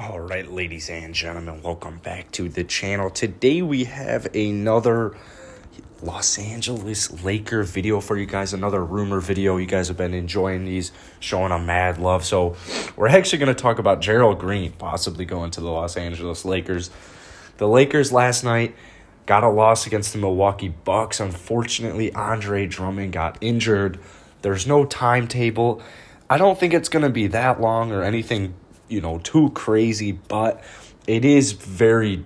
All right, ladies and gentlemen, welcome back to the channel. Today we have another Los Angeles Laker video for you guys, another rumor video. You guys have been enjoying these, showing them mad love. So we're actually going to talk about Gerald Green possibly going to the Los Angeles Lakers. The Lakers last night got a loss against the Milwaukee Bucks. Unfortunately, Andre Drummond got injured. There's no timetable. I don't think it's going to be that long or anything too crazy, but it is very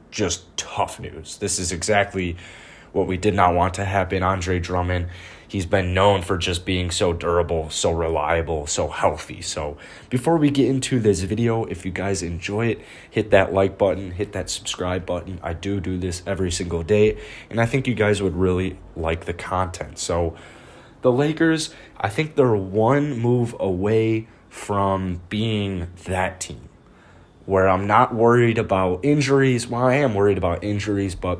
just tough news. This is exactly what we did not want to happen. Andre Drummond, he's been known for just being so durable, so reliable, so healthy. So before we get into this video, if you guys enjoy it, hit that like button, hit that subscribe button. I do this every single day, and I think you guys would really like the content. So the Lakers, I think they're one move away from being that team where I'm not worried about injuries. Well, I am worried about injuries, but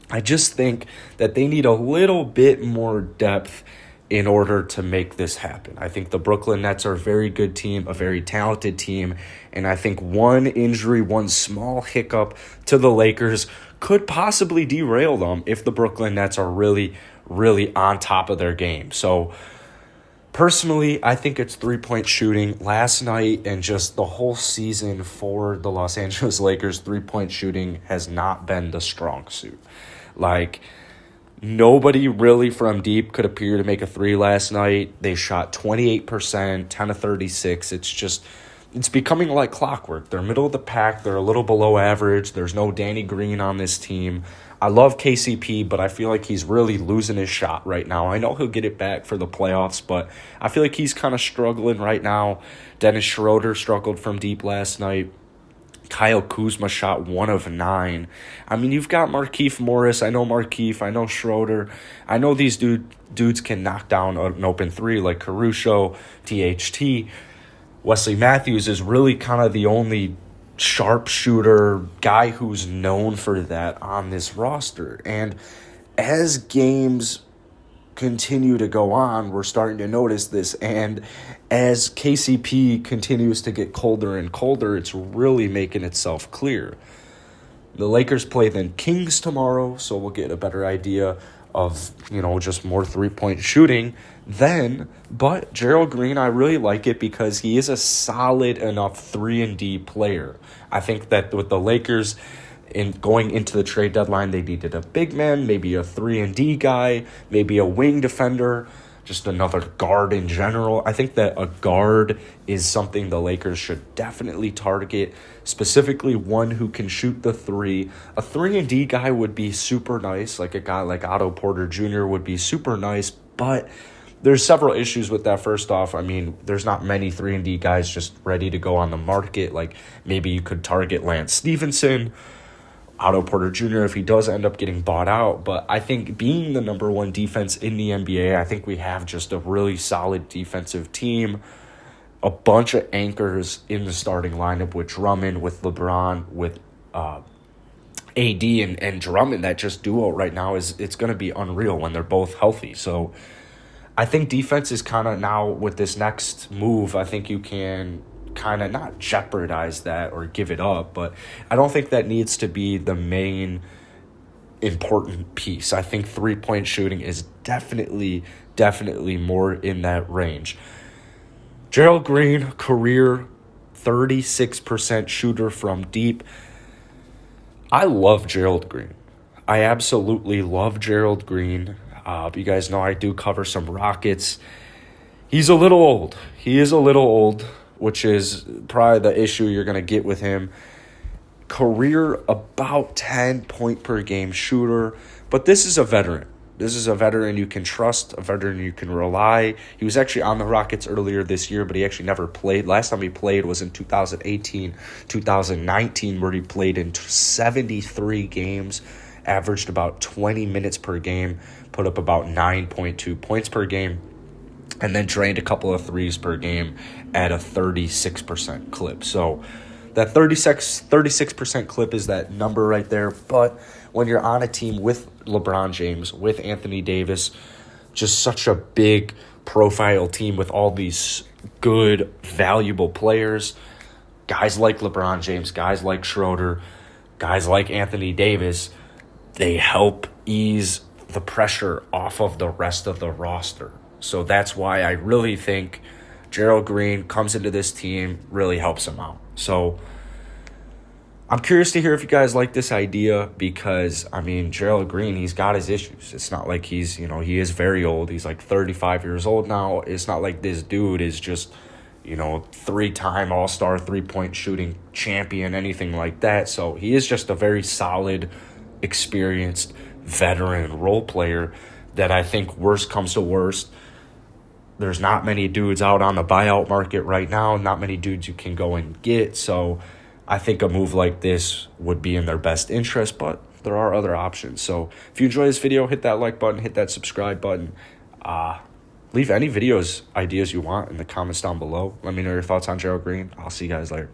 I just think that they need a little bit more depth in order to make this happen. I think the Brooklyn Nets are a very good team, a very talented team, and I think one injury, one small hiccup to the Lakers could possibly derail them if the Brooklyn Nets are really, really on top of their game. So personally, I think it's three-point shooting. Last night and just the whole season for the Los Angeles Lakers, three-point shooting has not been the strong suit. Like, nobody really from deep could appear to make a three last night. They shot 28%, 10 of 36. It's becoming like clockwork. They're middle of the pack. They're a little below average. There's no Danny Green on this team. I love KCP, but I feel like he's really losing his shot right now. I know he'll get it back for the playoffs, but I feel like he's kind of struggling right now. Dennis Schroeder struggled from deep last night. Kyle Kuzma shot 1 of 9. I mean, you've got Markieff Morris. I know Markieff. I know Schroeder. I know these dudes can knock down an open three like Caruso, THT. Wesley Matthews is really kind of the only sharpshooter guy who's known for that on this roster. And as games continue to go on, we're starting to notice this. And as KCP continues to get colder and colder, it's really making itself clear. The Lakers play the Kings tomorrow, so we'll get a better idea of, just more three-point shooting then. But Gerald Green, I really like it because he is a solid enough 3-and-D player. I think that with the Lakers going into the trade deadline, they needed a big man, maybe a 3-and-D guy, maybe a wing defender, just another guard in general. I think that a guard is something the Lakers should definitely target, specifically one who can shoot the three. A 3-and-D guy would be super nice, like a guy like Otto Porter Jr. would be super nice, but there's several issues with that. First off, I mean, there's not many 3-and-D guys just ready to go on the market. Like, maybe you could target Lance Stevenson, Otto Porter Jr. if he does end up getting bought out. But I think being the number one defense in the NBA, I think we have just a really solid defensive team. A bunch of anchors in the starting lineup with Drummond, with LeBron, with AD and Drummond. That just duo right now it's going to be unreal when they're both healthy. So I think defense is kind of now with this next move, I think you can kind of not jeopardize that or give it up, but I don't think that needs to be the main important piece. I think three-point shooting is definitely more in that range. Gerald Green, career 36% shooter from deep. I love Gerald Green. I absolutely love Gerald Green. You guys know I do cover some Rockets. He's a little old. He is a little old, which is probably the issue you're going to get with him. Career about 10-point-per-game shooter, but this is a veteran. This is a veteran you can trust, a veteran you can rely. He was actually on the Rockets earlier this year, but he actually never played. Last time he played was in 2018, 2019, where he played in 73 games, averaged about 20 minutes per game, put up about 9.2 points per game, and then drained a couple of threes per game at a 36% clip. So that 36% clip is that number right there. But when you're on a team with LeBron James, with Anthony Davis, just such a big profile team with all these good, valuable players, guys like LeBron James, guys like Schroeder, guys like Anthony Davis, they help ease the pressure off of the rest of the roster. So that's why I really think Gerald Green comes into this team, really helps him out. So I'm curious to hear if you guys like this idea because, I mean, Gerald Green, he's got his issues. It's not like he's, he is very old. He's like 35 years old now. It's not like this dude is just, 3-time All-Star three-point shooting champion, anything like that. So he is just a very solid, experienced, veteran role player that I think worst comes to worst. There's not many dudes out on the buyout market right now, not many dudes you can go and get. So I think a move like this would be in their best interest, but there are other options. So if you enjoy this video, hit that like button, hit that subscribe button. Leave any videos, ideas you want in the comments down below. Let me know your thoughts on Gerald Green. I'll see you guys later.